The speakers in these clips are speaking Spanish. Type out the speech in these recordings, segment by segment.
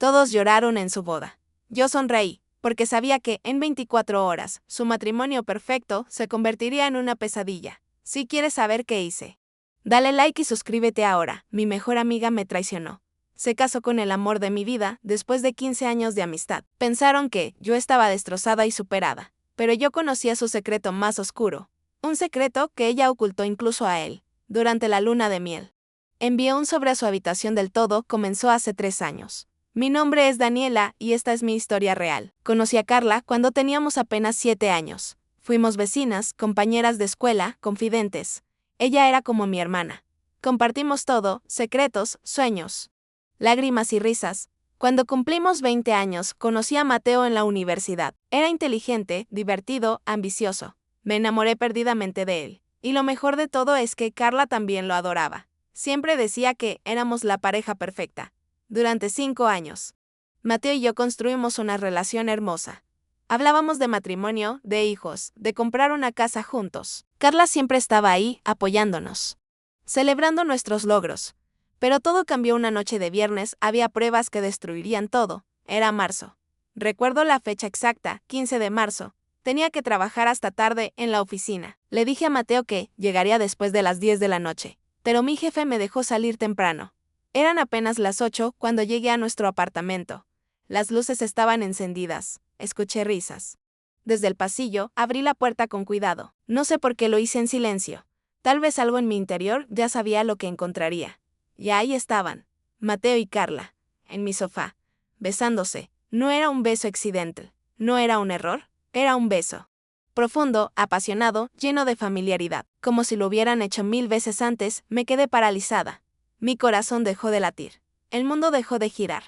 Todos lloraron en su boda. Yo sonreí, porque sabía que, en 24 horas, su matrimonio perfecto se convertiría en una pesadilla. Si quieres saber qué hice, dale like y suscríbete ahora. Mi mejor amiga me traicionó. Se casó con el amor de mi vida después de 15 años de amistad. Pensaron que yo estaba destrozada y superada, pero yo conocía su secreto más oscuro. Un secreto que ella ocultó incluso a él, durante la luna de miel. Envió un sobre a su habitación del todo, comenzó hace 3 años. Mi nombre es Daniela y esta es mi historia real. Conocí a Carla cuando teníamos apenas 7 años. Fuimos vecinas, compañeras de escuela, confidentes. Ella era como mi hermana. Compartimos todo, secretos, sueños, lágrimas y risas. Cuando cumplimos 20 años, conocí a Mateo en la universidad. Era inteligente, divertido, ambicioso. Me enamoré perdidamente de él. Y lo mejor de todo es que Carla también lo adoraba. Siempre decía que éramos la pareja perfecta. Durante 5 años, Mateo y yo construimos una relación hermosa. Hablábamos de matrimonio, de hijos, de comprar una casa juntos. Carla siempre estaba ahí, apoyándonos, celebrando nuestros logros. Pero todo cambió una noche de viernes, había pruebas que destruirían todo. Era marzo. Recuerdo la fecha exacta, 15 de marzo. Tenía que trabajar hasta tarde en la oficina. Le dije a Mateo que llegaría después de las 10 de la noche. Pero mi jefe me dejó salir temprano. Eran apenas las 8 cuando llegué a nuestro apartamento. Las luces estaban encendidas. Escuché risas. Desde el pasillo, abrí la puerta con cuidado. No sé por qué lo hice en silencio. Tal vez algo en mi interior ya sabía lo que encontraría. Y ahí estaban, Mateo y Carla, en mi sofá, besándose. No era un beso accidental. No era un error. Era un beso profundo, apasionado, lleno de familiaridad. Como si lo hubieran hecho 1000 veces antes, me quedé paralizada. Mi corazón dejó de latir. El mundo dejó de girar.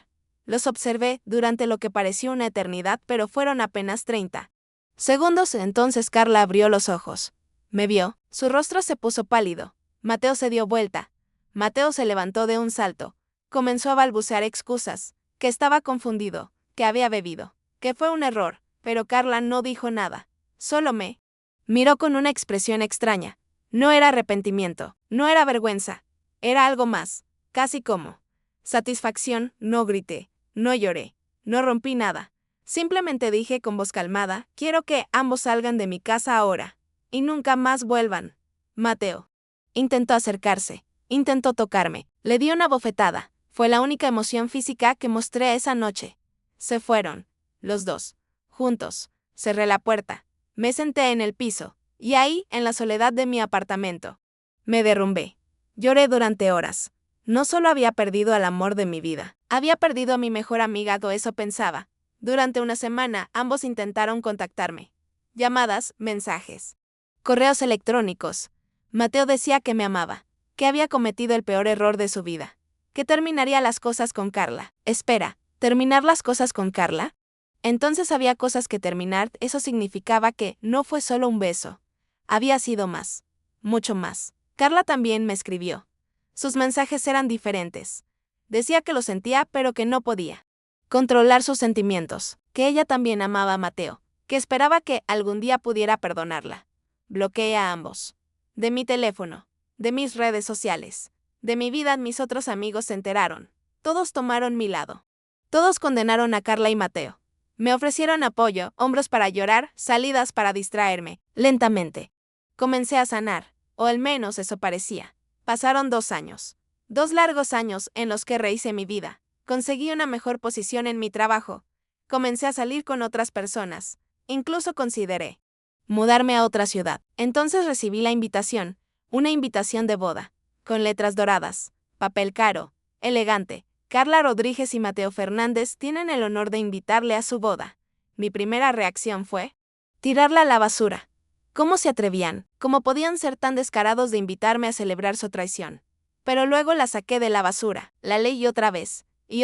Los observé durante lo que pareció una eternidad, pero fueron apenas 30 segundos. Entonces Carla abrió los ojos. Me vio, su rostro se puso pálido. Mateo se dio vuelta. Mateo se levantó de un salto. Comenzó a balbucear excusas, que estaba confundido, que había bebido, que fue un error, pero Carla no dijo nada. Solo me miró con una expresión extraña. No era arrepentimiento, no era vergüenza. Era algo más, casi como satisfacción. No grité, no lloré, no rompí nada. Simplemente dije con voz calmada, quiero que ambos salgan de mi casa ahora. Y nunca más vuelvan. Mateo intentó acercarse, intentó tocarme, le di una bofetada. Fue la única emoción física que mostré esa noche. Se fueron, los dos, juntos. Cerré la puerta, me senté en el piso, y ahí, en la soledad de mi apartamento, me derrumbé. Lloré durante horas. No solo había perdido al amor de mi vida, había perdido a mi mejor amiga, o eso pensaba. Durante una semana, ambos intentaron contactarme. Llamadas, mensajes, correos electrónicos. Mateo decía que me amaba, que había cometido el peor error de su vida, que terminaría las cosas con Carla. Espera, ¿terminar las cosas con Carla? Entonces había cosas que terminar. Eso significaba que no fue solo un beso. Había sido más, mucho más. Carla también me escribió. Sus mensajes eran diferentes. Decía que lo sentía, pero que no podía controlar sus sentimientos, que ella también amaba a Mateo, que esperaba que algún día pudiera perdonarla. Bloqueé a ambos. De mi teléfono, de mis redes sociales, de mi vida. Mis otros amigos se enteraron. Todos tomaron mi lado. Todos condenaron a Carla y Mateo. Me ofrecieron apoyo, hombros para llorar, salidas para distraerme. Lentamente comencé a sanar, o al menos eso parecía. Pasaron 2 años. 2 largos años en los que rehice mi vida. Conseguí una mejor posición en mi trabajo. Comencé a salir con otras personas. Incluso consideré mudarme a otra ciudad. Entonces recibí la invitación, una invitación de boda, con letras doradas, papel caro, elegante. Carla Rodríguez y Mateo Fernández tienen el honor de invitarle a su boda. Mi primera reacción fue tirarla a la basura. ¿Cómo se atrevían? ¿Cómo podían ser tan descarados de invitarme a celebrar su traición? Pero luego la saqué de la basura, la leí otra vez, y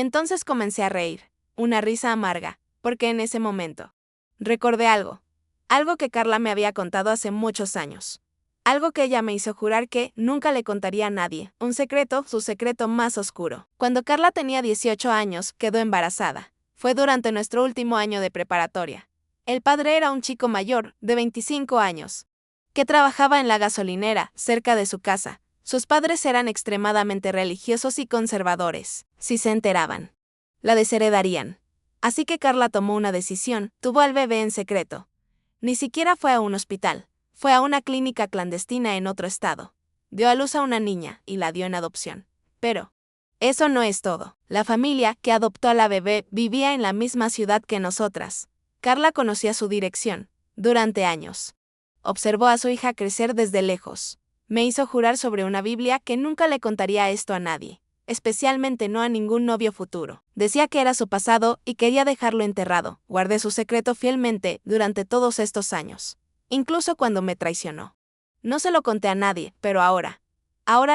entonces comencé a reír, una risa amarga, porque en ese momento recordé algo que Carla me había contado hace muchos años. Algo que ella me hizo jurar que nunca le contaría a nadie, un secreto, su secreto más oscuro. Cuando Carla tenía 18 años, quedó embarazada. Fue durante nuestro último año de preparatoria. El padre era un chico mayor, de 25 años, que trabajaba en la gasolinera, cerca de su casa. Sus padres eran extremadamente religiosos y conservadores. Si se enteraban la desheredarían. Así que Carla tomó una decisión, tuvo al bebé en secreto. Ni siquiera fue a un hospital, fue a una clínica clandestina en otro estado. Dio a luz a una niña y la dio en adopción. Pero eso no es todo. La familia que adoptó a la bebé vivía en la misma ciudad que nosotras. Carla conocía su dirección, durante años. Observó a su hija crecer desde lejos. Me hizo jurar sobre una Biblia que nunca le contaría esto a nadie, especialmente no a ningún novio futuro. Decía que era su pasado y quería dejarlo enterrado. Guardé su secreto fielmente durante todos estos años, incluso cuando me traicionó. No se lo conté a nadie, pero ahora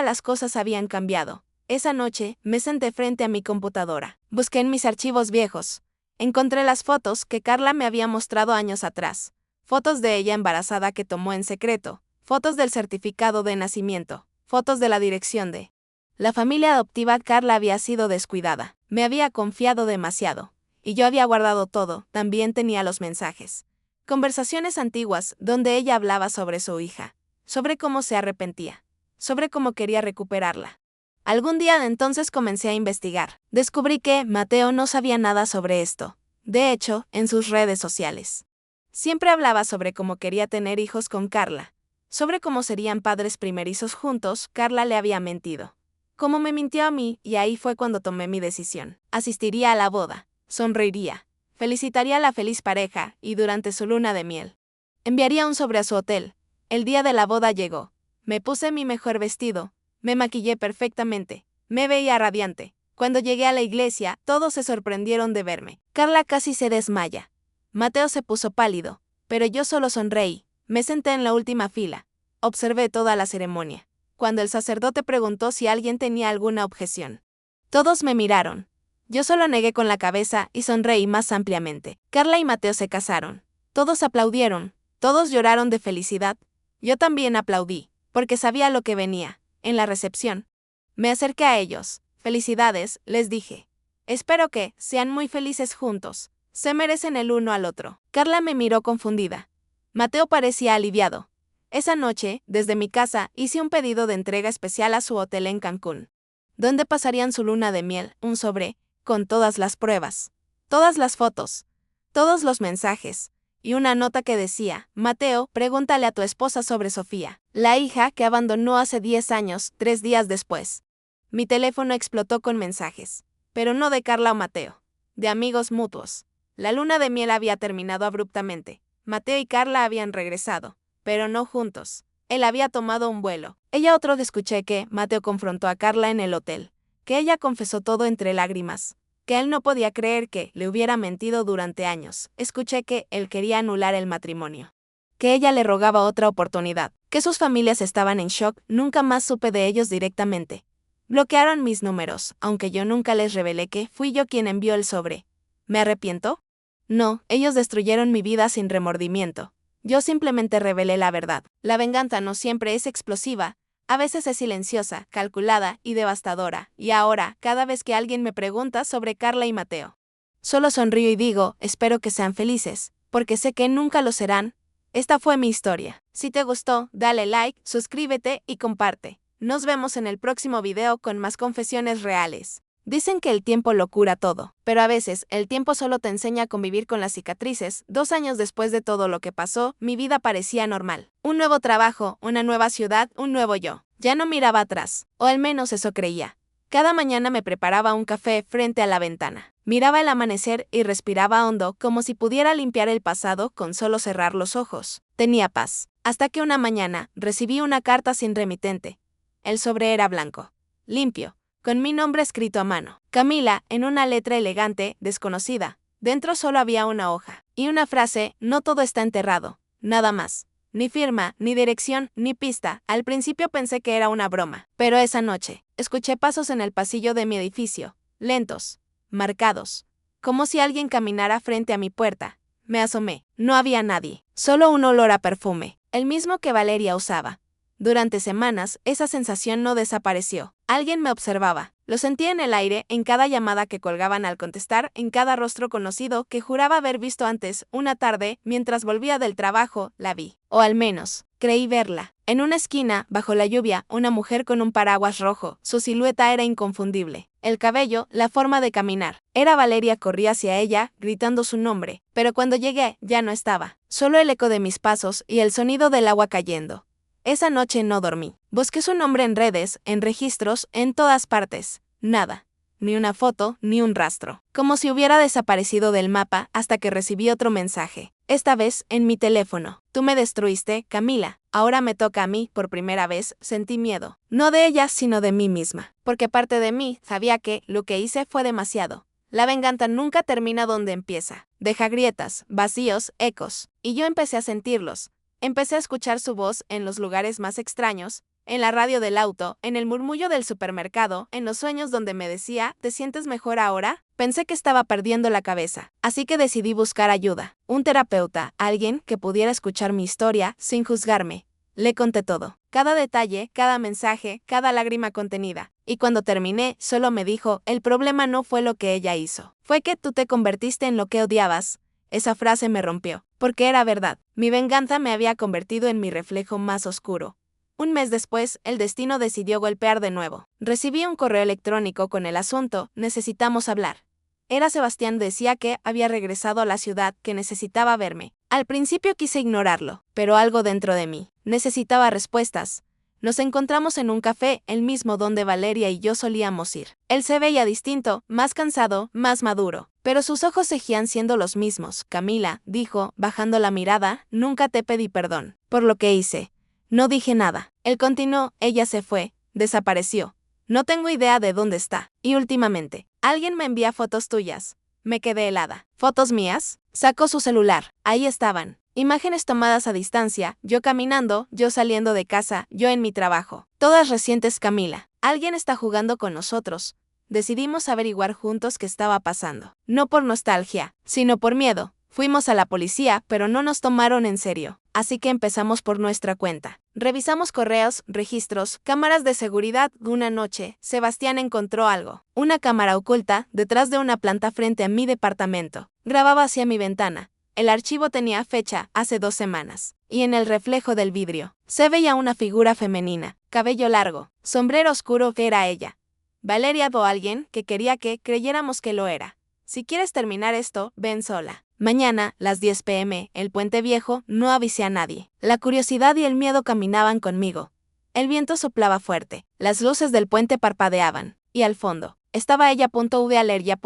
las cosas habían cambiado. Esa noche, me senté frente a mi computadora. Busqué en mis archivos viejos. Encontré las fotos que Carla me había mostrado años atrás. Fotos de ella embarazada que tomó en secreto. Fotos del certificado de nacimiento. Fotos de la dirección de la familia adoptiva. Carla había sido descuidada. Me había confiado demasiado. Y yo había guardado todo. También tenía los mensajes. Conversaciones antiguas donde ella hablaba sobre su hija. Sobre cómo se arrepentía. Sobre cómo quería recuperarla. Algún día de entonces comencé a investigar. Descubrí que Mateo no sabía nada sobre esto. De hecho, en sus redes sociales siempre hablaba sobre cómo quería tener hijos con Carla. Sobre cómo serían padres primerizos juntos. Carla le había mentido. Como me mintió a mí, y ahí fue cuando tomé mi decisión. Asistiría a la boda. Sonreiría. Felicitaría a la feliz pareja, y durante su luna de miel enviaría un sobre a su hotel. El día de la boda llegó. Me puse mi mejor vestido. Me maquillé perfectamente. Me veía radiante. Cuando llegué a la iglesia, todos se sorprendieron de verme. Carla casi se desmaya. Mateo se puso pálido, pero yo solo sonreí. Me senté en la última fila. Observé toda la ceremonia. Cuando el sacerdote preguntó si alguien tenía alguna objeción, todos me miraron. Yo solo negué con la cabeza y sonreí más ampliamente. Carla y Mateo se casaron. Todos aplaudieron. Todos lloraron de felicidad. Yo también aplaudí, porque sabía lo que venía. En la recepción, me acerqué a ellos. Felicidades, les dije. Espero que sean muy felices juntos. Se merecen el uno al otro. Carla me miró confundida. Mateo parecía aliviado. Esa noche, desde mi casa, hice un pedido de entrega especial a su hotel en Cancún, donde pasarían su luna de miel, un sobre, con todas las pruebas, todas las fotos, todos los mensajes, y una nota que decía: Mateo, pregúntale a tu esposa sobre Sofía, la hija que abandonó hace 10 años, 3 días después. Mi teléfono explotó con mensajes, pero no de Carla o Mateo, de amigos mutuos. La luna de miel había terminado abruptamente. Mateo y Carla habían regresado, pero no juntos. Él había tomado un vuelo. Ella otro. Escuché que Mateo confrontó a Carla en el hotel, que ella confesó todo entre lágrimas, que él no podía creer que le hubiera mentido durante años. Escuché que él quería anular el matrimonio, que ella le rogaba otra oportunidad, que sus familias estaban en shock. Nunca más supe de ellos directamente. Bloquearon mis números, aunque yo nunca les revelé que fui yo quien envió el sobre. ¿Me arrepiento? No, ellos destruyeron mi vida sin remordimiento. Yo simplemente revelé la verdad. La venganza no siempre es explosiva. A veces es silenciosa, calculada y devastadora, y ahora, cada vez que alguien me pregunta sobre Carla y Mateo, solo sonrío y digo: espero que sean felices, porque sé que nunca lo serán. Esta fue mi historia. Si te gustó, dale like, suscríbete y comparte. Nos vemos en el próximo video con más confesiones reales. Dicen que el tiempo lo cura todo, pero a veces el tiempo solo te enseña a convivir con las cicatrices. 2 años después de todo lo que pasó, mi vida parecía normal. Un nuevo trabajo, una nueva ciudad, un nuevo yo. Ya no miraba atrás, o al menos eso creía. Cada mañana me preparaba un café frente a la ventana. Miraba el amanecer y respiraba hondo, como si pudiera limpiar el pasado con solo cerrar los ojos. Tenía paz. Hasta que una mañana recibí una carta sin remitente. El sobre era blanco, limpio, con mi nombre escrito a mano. Camila, en una letra elegante, desconocida. Dentro solo había una hoja y una frase: no todo está enterrado. Nada más. Ni firma, ni dirección, ni pista. Al principio pensé que era una broma, pero esa noche escuché pasos en el pasillo de mi edificio, lentos, marcados, como si alguien caminara frente a mi puerta. Me asomé. No había nadie, solo un olor a perfume, el mismo que Valeria usaba. Durante semanas, esa sensación no desapareció. Alguien me observaba. Lo sentía en el aire, en cada llamada que colgaban al contestar, en cada rostro conocido que juraba haber visto antes. Una tarde, mientras volvía del trabajo, la vi. O al menos, creí verla. En una esquina, bajo la lluvia, una mujer con un paraguas rojo. Su silueta era inconfundible. el cabello, la forma de caminar. Era Valeria, corrí hacia ella, gritando su nombre, pero cuando llegué, ya no estaba. Solo el eco de mis pasos y el sonido del agua cayendo. Esa noche no dormí. Busqué su nombre en redes, en registros, en todas partes. Nada. Ni una foto, ni un rastro. Como si hubiera desaparecido del mapa hasta que recibí otro mensaje. Esta vez, en mi teléfono. Tú me destruiste, Camila. Ahora me toca a mí, por primera vez, sentí miedo. No de ella, sino de mí misma. Porque parte de mí sabía que lo que hice fue demasiado. La venganza nunca termina donde empieza. Deja grietas, vacíos, ecos. Y yo empecé a sentirlos. Empecé a escuchar su voz en los lugares más extraños, en la radio del auto, en el murmullo del supermercado, en los sueños donde me decía, ¿te sientes mejor ahora? Pensé que estaba perdiendo la cabeza, así que decidí buscar ayuda. Un terapeuta, alguien que pudiera escuchar mi historia sin juzgarme. Le conté todo, cada detalle, cada mensaje, cada lágrima contenida. Y cuando terminé, solo me dijo, el problema no fue lo que ella hizo. Fue que tú te convertiste en lo que odiabas. Esa frase me rompió, porque era verdad. Mi venganza me había convertido en mi reflejo más oscuro. Un mes después, el destino decidió golpear de nuevo. Recibí un correo electrónico con el asunto, necesitamos hablar. Era Sebastián, decía que había regresado a la ciudad, que necesitaba verme. Al principio quise ignorarlo, pero algo dentro de mí necesitaba respuestas. Nos encontramos en un café, el mismo donde Valeria y yo solíamos ir. Él se veía distinto, más cansado, más maduro, pero sus ojos seguían siendo los mismos. Camila, dijo, bajando la mirada, nunca te pedí perdón por lo que hice. No dije nada. Él continuó, ella se fue, desapareció. No tengo idea de dónde está. Y últimamente, alguien me envía fotos tuyas. Me quedé helada. ¿Fotos mías? Sacó su celular. Ahí estaban. Imágenes tomadas a distancia, yo caminando, yo saliendo de casa, yo en mi trabajo. Todas recientes. Camila. Alguien está jugando con nosotros. Decidimos averiguar juntos qué estaba pasando. No por nostalgia, sino por miedo. Fuimos a la policía, pero no nos tomaron en serio. Así que empezamos por nuestra cuenta. Revisamos correos, registros, cámaras de seguridad. Una noche, Sebastián encontró algo. Una cámara oculta, detrás de una planta frente a mi departamento. Grababa hacia mi ventana. El archivo tenía fecha, hace 2 semanas. Y en el reflejo del vidrio, se veía una figura femenina, cabello largo, sombrero oscuro. Que era ella. Valeria o alguien que quería que creyéramos que lo era. Si quieres terminar esto, ven sola. Mañana, las 10 p.m., el Puente Viejo, no avisé a nadie. La curiosidad y el miedo caminaban conmigo. El viento soplaba fuerte, las luces del puente parpadeaban, y al fondo, estaba ella. Valeria.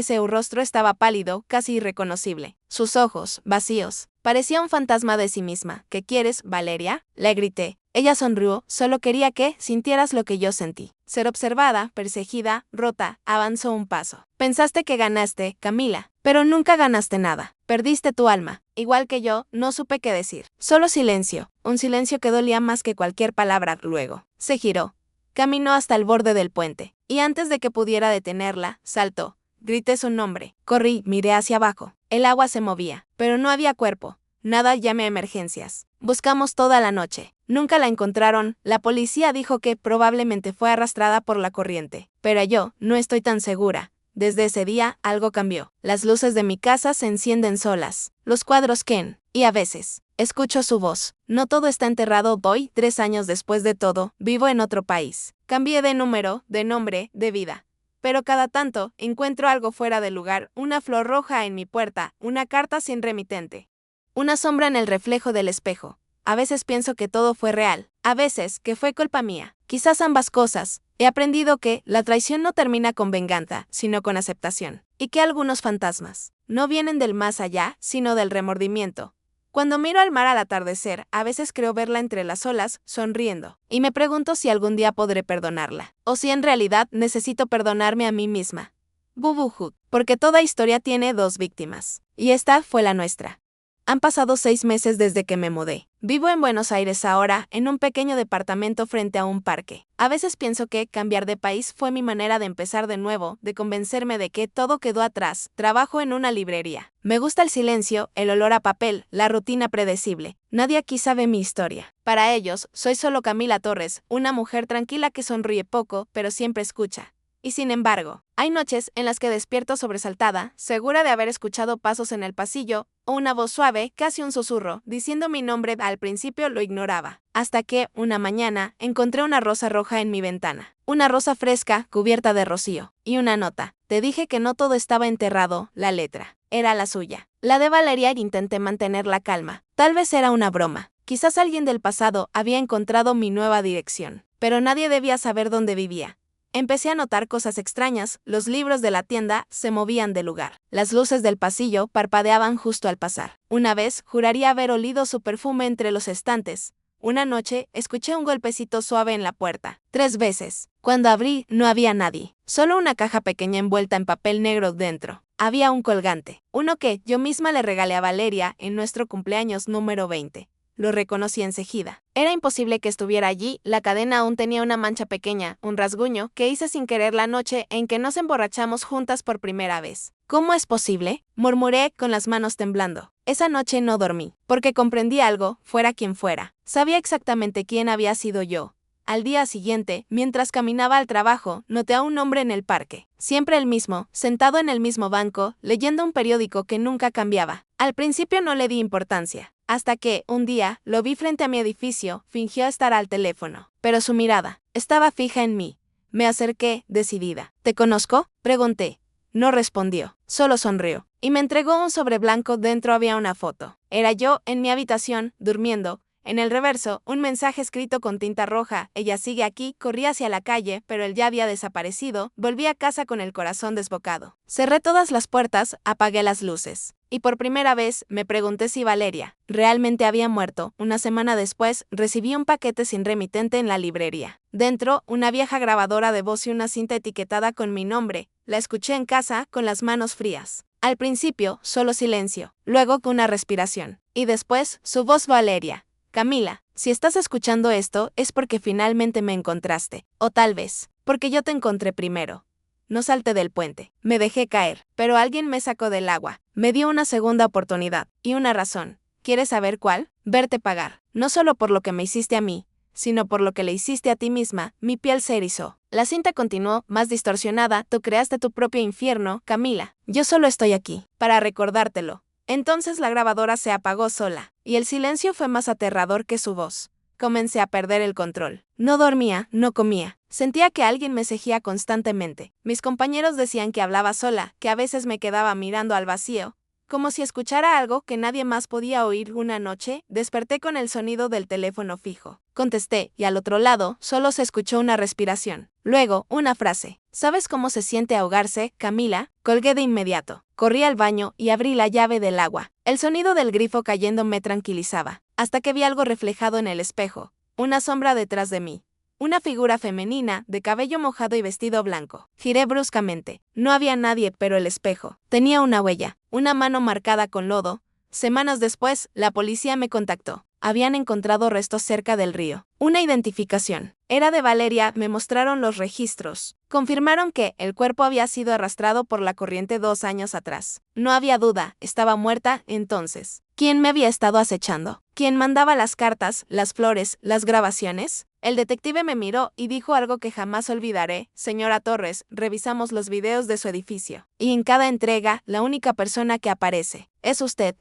Su rostro estaba pálido, casi irreconocible. Sus ojos, vacíos. Parecía un fantasma de sí misma. ¿Qué quieres, Valeria? Le grité. Ella sonrió, solo quería que sintieras lo que yo sentí. Ser observada, perseguida, rota, avanzó un paso. Pensaste que ganaste, Camila, pero nunca ganaste nada. Perdiste tu alma. Igual que yo, no supe qué decir. Solo silencio, un silencio que dolía más que cualquier palabra. Luego, se giró. Caminó hasta el borde del puente, y antes de que pudiera detenerla, saltó. Grité su nombre. Corrí, miré hacia abajo. El agua se movía, pero no había cuerpo. Nada. Llamé a emergencias. Buscamos toda la noche. Nunca la encontraron. La policía dijo que probablemente fue arrastrada por la corriente. Pero yo no estoy tan segura. Desde ese día, algo cambió. Las luces de mi casa se encienden solas. Los cuadros Ken. Y a veces, escucho su voz. No todo está enterrado. Voy, 3 años después de todo, vivo en otro país. Cambié de número, de nombre, de vida. Pero cada tanto, encuentro algo fuera de lugar. Una flor roja en mi puerta, una carta sin remitente. Una sombra en el reflejo del espejo. A veces pienso que todo fue real. A veces, que fue culpa mía. Quizás ambas cosas. He aprendido que la traición no termina con venganza, sino con aceptación. Y que algunos fantasmas no vienen del más allá, sino del remordimiento. Cuando miro al mar al atardecer, a veces creo verla entre las olas, sonriendo. Y me pregunto si algún día podré perdonarla. O si en realidad necesito perdonarme a mí misma. Bubuju. Porque toda historia tiene 2 víctimas. Y esta fue la nuestra. Han pasado 6 meses desde que me mudé. Vivo en Buenos Aires ahora, en un pequeño departamento frente a un parque. A veces pienso que cambiar de país fue mi manera de empezar de nuevo, de convencerme de que todo quedó atrás. Trabajo en una librería. Me gusta el silencio, el olor a papel, la rutina predecible. Nadie aquí sabe mi historia. Para ellos, soy solo Camila Torres, una mujer tranquila que sonríe poco, pero siempre escucha. Y sin embargo, hay noches en las que despierto sobresaltada, segura de haber escuchado pasos en el pasillo, o una voz suave, casi un susurro, diciendo mi nombre. Al principio lo ignoraba, hasta que, una mañana, encontré una rosa roja en mi ventana. Una rosa fresca, cubierta de rocío, y una nota. Te dije que no todo estaba enterrado, la letra. Era la suya. La de Valeria. Intenté mantener la calma. Tal vez era una broma. Quizás alguien del pasado había encontrado mi nueva dirección. Pero nadie debía saber dónde vivía. Empecé a notar cosas extrañas, los libros de la tienda se movían de lugar. Las luces del pasillo parpadeaban justo al pasar. Una vez juraría haber olido su perfume entre los estantes. Una noche escuché un golpecito suave en la puerta. 3 veces. Cuando abrí, no había nadie. Solo una caja pequeña envuelta en papel negro dentro. Había un colgante. Uno que yo misma le regalé a Valeria en nuestro cumpleaños número 20. Lo reconocí enseguida. Era imposible que estuviera allí, la cadena aún tenía una mancha pequeña, un rasguño, que hice sin querer la noche en que nos emborrachamos juntas por primera vez. ¿Cómo es posible?, murmuré con las manos temblando. Esa noche no dormí, porque comprendí algo, fuera quien fuera. Sabía exactamente quién había sido yo. Al día siguiente, mientras caminaba al trabajo, noté a un hombre en el parque. Siempre el mismo, sentado en el mismo banco, leyendo un periódico que nunca cambiaba. Al principio no le di importancia, hasta que, un día, lo vi frente a mi edificio, fingió estar al teléfono. Pero su mirada estaba fija en mí. Me acerqué, decidida. ¿Te conozco?, pregunté. No respondió, solo sonrió. Y me entregó un sobre blanco. Dentro había una foto. Era yo, en mi habitación, durmiendo. En el reverso, un mensaje escrito con tinta roja. Ella sigue aquí. Corrí hacia la calle, pero él ya había desaparecido. Volví a casa con el corazón desbocado. Cerré todas las puertas, apagué las luces. Y por primera vez, me pregunté si Valeria realmente había muerto. Una semana después, recibí un paquete sin remitente en la librería. Dentro, una vieja grabadora de voz y una cinta etiquetada con mi nombre. La escuché en casa, con las manos frías. Al principio, solo silencio. Luego, una respiración. Y después, su voz. Valeria. Camila, si estás escuchando esto, es porque finalmente me encontraste. O tal vez, porque yo te encontré primero. No salté del puente. Me dejé caer, pero alguien me sacó del agua. Me dio una segunda oportunidad. Y una razón. ¿Quieres saber cuál? Verte pagar. No solo por lo que me hiciste a mí, sino por lo que le hiciste a ti misma. Mi piel se erizó. La cinta continuó, más distorsionada. Tú creaste tu propio infierno, Camila. Yo solo estoy aquí, para recordártelo. Entonces la grabadora se apagó sola, y el silencio fue más aterrador que su voz. Comencé a perder el control. No dormía, no comía. Sentía que alguien me seguía constantemente. Mis compañeros decían que hablaba sola, que a veces me quedaba mirando al vacío, como si escuchara algo que nadie más podía oír. Una noche, desperté con el sonido del teléfono fijo. Contesté, y al otro lado, solo se escuchó una respiración. Luego, una frase. ¿Sabes cómo se siente ahogarse, Camila? Colgué de inmediato. Corrí al baño y abrí la llave del agua. El sonido del grifo cayendo me tranquilizaba, hasta que vi algo reflejado en el espejo. Una sombra detrás de mí. Una figura femenina, de cabello mojado y vestido blanco. Giré bruscamente. No había nadie, pero el espejo tenía una huella, una mano marcada con lodo. Semanas después, la policía me contactó. Habían encontrado restos cerca del río. Una identificación. Era de Valeria. Me mostraron los registros. Confirmaron que el cuerpo había sido arrastrado por la corriente 2 años atrás. No había duda, estaba muerta. Entonces, ¿quién me había estado acechando? ¿Quién mandaba las cartas, las flores, las grabaciones? El detective me miró y dijo algo que jamás olvidaré. Señora Torres, revisamos los videos de su edificio. Y en cada entrega, la única persona que aparece es usted.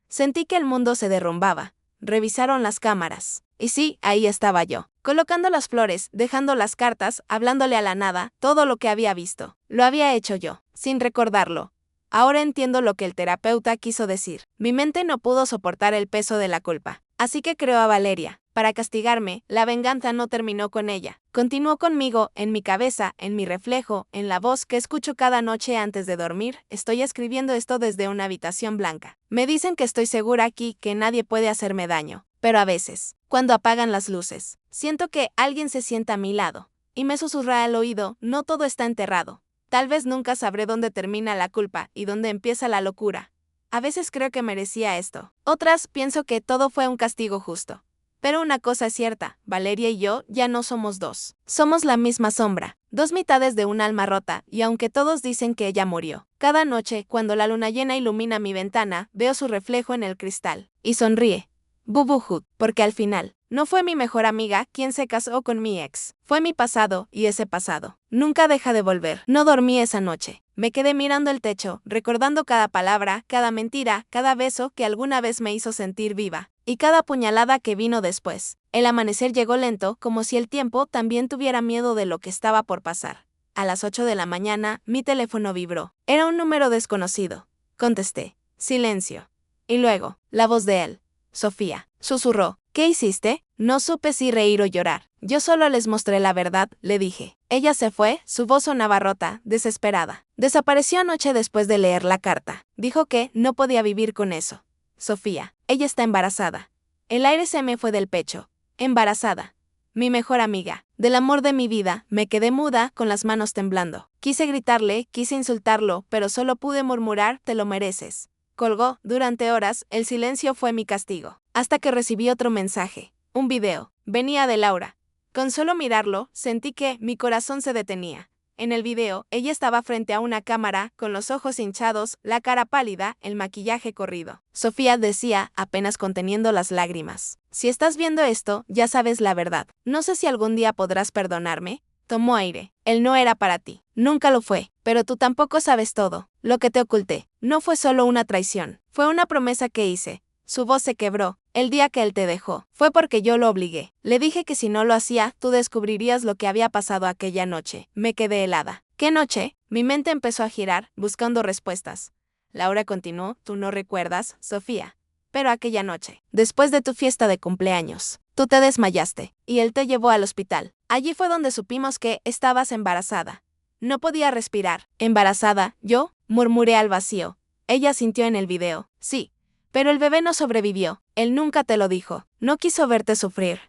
Sentí que el mundo se derrumbaba. Revisaron las cámaras. Y sí, ahí estaba yo, colocando las flores, dejando las cartas, hablándole a la nada. Todo lo que había visto lo había hecho yo, sin recordarlo. Ahora entiendo lo que el terapeuta quiso decir. Mi mente no pudo soportar el peso de la culpa. Así que creó a Valeria. Para castigarme, la venganza no terminó con ella. Continuó conmigo, en mi cabeza, en mi reflejo, en la voz que escucho cada noche antes de dormir. Estoy escribiendo esto desde una habitación blanca. Me dicen que estoy segura aquí, que nadie puede hacerme daño. Pero a veces, cuando apagan las luces, siento que alguien se sienta a mi lado y me susurra al oído, no todo está enterrado. Tal vez nunca sabré dónde termina la culpa y dónde empieza la locura. A veces creo que merecía esto. Otras pienso que todo fue un castigo justo. Pero una cosa es cierta, Valeria y yo ya no somos dos. Somos la misma sombra, dos mitades de un alma rota, y aunque todos dicen que ella murió, cada noche, cuando la luna llena ilumina mi ventana, veo su reflejo en el cristal. Y sonríe. Bubuhut, porque al final, No fue mi mejor amiga quien se casó con mi ex. Fue mi pasado, y ese pasado nunca deja de volver. No dormí esa noche. Me quedé mirando el techo, recordando cada palabra, cada mentira, cada beso que alguna vez me hizo sentir viva, y cada puñalada que vino después. El amanecer llegó lento, como si el tiempo también tuviera miedo de lo que estaba por pasar. A las 8 de la mañana, mi teléfono vibró. Era un número desconocido. Contesté. Silencio. Y luego, la voz de él. Sofía. Susurró. ¿Qué hiciste? No supe si reír o llorar. Yo solo les mostré la verdad, le dije. Ella se fue, su voz sonaba rota, desesperada. Desapareció anoche después de leer la carta. Dijo que no podía vivir con eso. Sofía. Ella está embarazada. El aire se me fue del pecho. Embarazada. Mi mejor amiga. Del amor de mi vida, me quedé muda, con las manos temblando. Quise gritarle, quise insultarlo, pero solo pude murmurar, te lo mereces. Colgó. Durante horas, el silencio fue mi castigo. Hasta que recibí otro mensaje. Un video. Venía de Laura. Con solo mirarlo, sentí que mi corazón se detenía. En el video, ella estaba frente a una cámara, con los ojos hinchados, la cara pálida, el maquillaje corrido. Sofía decía, apenas conteniendo las lágrimas. Si estás viendo esto, ya sabes la verdad. No sé si algún día podrás perdonarme. Tomó aire. Él no era para ti. Nunca lo fue. Pero tú tampoco sabes todo. Lo que te oculté. No fue solo una traición. Fue una promesa que hice. Su voz se quebró. El día que él te dejó. Fue porque yo lo obligué. Le dije que si no lo hacía, tú descubrirías lo que había pasado aquella noche. Me quedé helada. ¿Qué noche? Mi mente empezó a girar, buscando respuestas. Laura continuó, tú no recuerdas, Sofía. Pero aquella noche, después de tu fiesta de cumpleaños, tú te desmayaste, y él te llevó al hospital. Allí fue donde supimos que estabas embarazada. No podía respirar. ¿Embarazada? ¿Yo? Murmuré al vacío. Ella sintió en el video. Sí. Pero el bebé no sobrevivió. Él nunca te lo dijo. No quiso verte sufrir.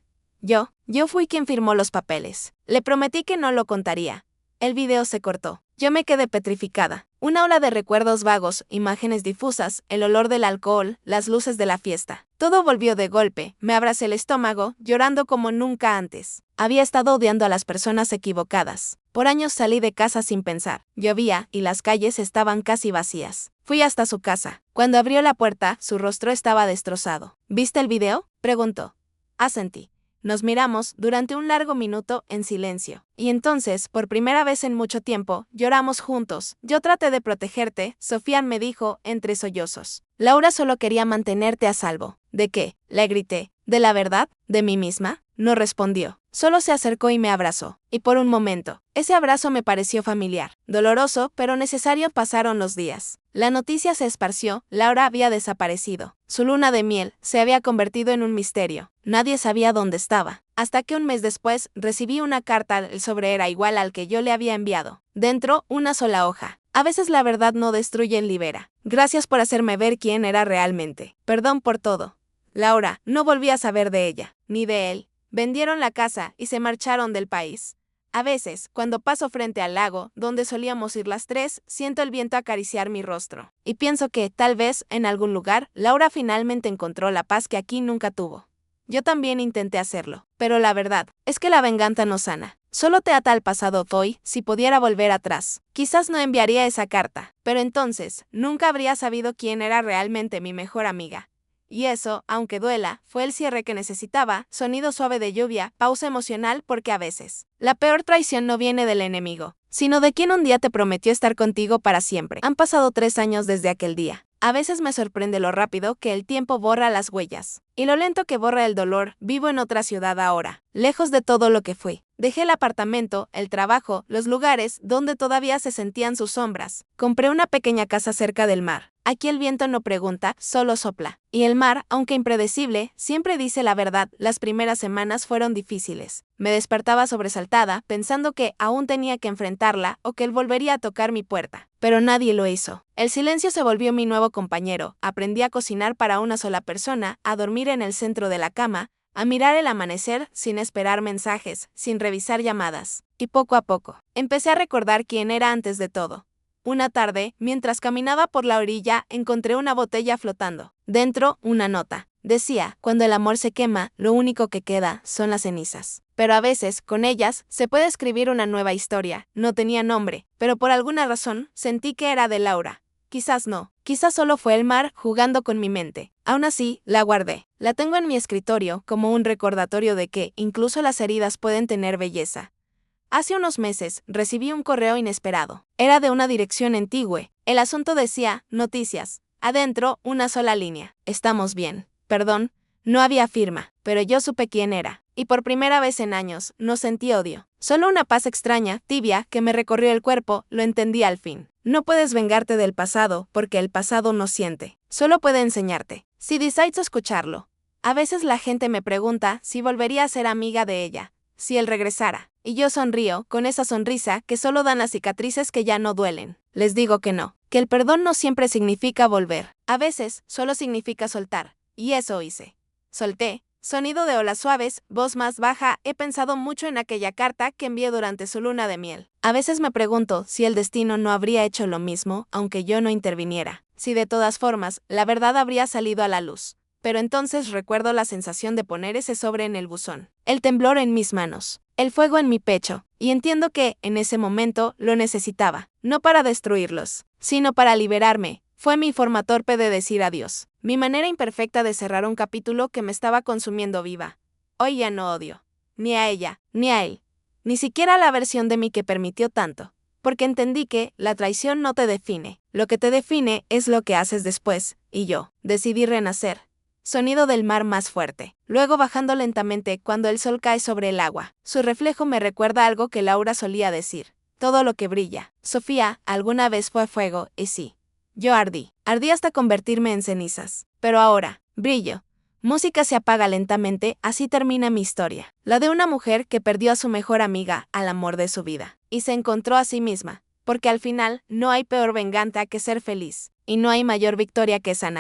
Yo fui quien firmó los papeles. Le prometí que no lo contaría. El video se cortó. Yo me quedé petrificada. Una ola de recuerdos vagos, imágenes difusas, el olor del alcohol, las luces de la fiesta. Todo volvió de golpe. Me abracé el estómago, llorando como nunca antes. Había estado odiando a las personas equivocadas. Por años salí de casa sin pensar. Llovía, y las calles estaban casi vacías. Fui hasta su casa. Cuando abrió la puerta, su rostro estaba destrozado. ¿Viste el video? Preguntó. Asentí. Nos miramos durante un largo minuto en silencio. Y entonces, por primera vez en mucho tiempo, lloramos juntos. Yo traté de protegerte, Sofía me dijo, entre sollozos. Laura solo quería mantenerte a salvo. ¿De qué? Le grité. ¿De la verdad? ¿De mí misma? No respondió. Solo se acercó y me abrazó. Y por un momento, ese abrazo me pareció familiar. Doloroso, pero necesario. Pasaron los días. La noticia se esparció, Laura había desaparecido. Su luna de miel se había convertido en un misterio. Nadie sabía dónde estaba. Hasta que un mes después, recibí una carta, el sobre era igual al que yo le había enviado. Dentro, una sola hoja. A veces la verdad no destruye, libera. Gracias por hacerme ver quién era realmente. Perdón por todo. Laura, no volví a saber de ella, ni de él. Vendieron la casa y se marcharon del país. A veces, cuando paso frente al lago, donde solíamos ir las tres, siento el viento acariciar mi rostro. Y pienso que, tal vez, en algún lugar, Laura finalmente encontró la paz que aquí nunca tuvo. Yo también intenté hacerlo. Pero la verdad, es que la venganza no sana. Solo te ata al pasado. Hoy, si pudiera volver atrás, quizás no enviaría esa carta. Pero entonces, nunca habría sabido quién era realmente mi mejor amiga. Y eso, aunque duela, fue el cierre que necesitaba, sonido suave de lluvia, pausa emocional, porque a veces, la peor traición no viene del enemigo, sino de quien un día te prometió estar contigo para siempre. Han pasado 3 años desde aquel día. A veces me sorprende lo rápido que el tiempo borra las huellas, y lo lento que borra el dolor. Vivo en otra ciudad ahora, lejos de todo lo que fui. Dejé el apartamento, el trabajo, los lugares donde todavía se sentían sus sombras. Compré una pequeña casa cerca del mar. Aquí el viento no pregunta, solo sopla. Y el mar, aunque impredecible, siempre dice la verdad. Las primeras semanas fueron difíciles. Me despertaba sobresaltada, pensando que aún tenía que enfrentarla o que él volvería a tocar mi puerta. Pero nadie lo hizo. El silencio se volvió mi nuevo compañero. Aprendí a cocinar para una sola persona, a dormir en el centro de la cama, a mirar el amanecer sin esperar mensajes, sin revisar llamadas. Y poco a poco, empecé a recordar quién era antes de todo. Una tarde, mientras caminaba por la orilla, encontré una botella flotando. Dentro, una nota. Decía, cuando el amor se quema, lo único que queda son las cenizas. Pero a veces, con ellas, se puede escribir una nueva historia. No tenía nombre, pero por alguna razón, sentí que era de Laura. Quizás no, quizás solo fue el mar jugando con mi mente. Aún así, la guardé. La tengo en mi escritorio como un recordatorio de que incluso las heridas pueden tener belleza. Hace unos meses, recibí un correo inesperado. Era de una dirección antigua. El asunto decía, noticias. Adentro, una sola línea. Estamos bien. Perdón, no había firma, pero yo supe quién era. Y por primera vez en años, no sentí odio. Solo una paz extraña, tibia, que me recorrió el cuerpo, lo entendí al fin. No puedes vengarte del pasado, porque el pasado no siente. Solo puede enseñarte. Si decides escucharlo. A veces la gente me pregunta si volvería a ser amiga de ella, si él regresara. Y yo sonrío, con esa sonrisa que solo dan las cicatrices que ya no duelen. Les digo que no, que el perdón no siempre significa volver. A veces, solo significa soltar. Y eso hice. Solté. Sonido de olas suaves, voz más baja, he pensado mucho en aquella carta que envié durante su luna de miel. A veces me pregunto si el destino no habría hecho lo mismo, aunque yo no interviniera. Si de todas formas, la verdad habría salido a la luz. Pero entonces recuerdo la sensación de poner ese sobre en el buzón, el temblor en mis manos, el fuego en mi pecho, y entiendo que, en ese momento, lo necesitaba, no para destruirlos, sino para liberarme. Fue mi forma torpe de decir adiós, mi manera imperfecta de cerrar un capítulo que me estaba consumiendo viva. Hoy ya no odio, ni a ella, ni a él, ni siquiera a la versión de mí que permitió tanto, porque entendí que la traición no te define, lo que te define es lo que haces después, y yo decidí renacer. Sonido del mar más fuerte, luego bajando lentamente cuando el sol cae sobre el agua. Su reflejo me recuerda algo que Laura solía decir. Todo lo que brilla. Sofía, alguna vez fue fuego, y sí. Yo ardí hasta convertirme en cenizas. Pero ahora, brillo. Música se apaga lentamente, así termina mi historia. La de una mujer que perdió a su mejor amiga, al amor de su vida. Y se encontró a sí misma. Porque al final, no hay peor venganza que ser feliz. Y no hay mayor victoria que sanar.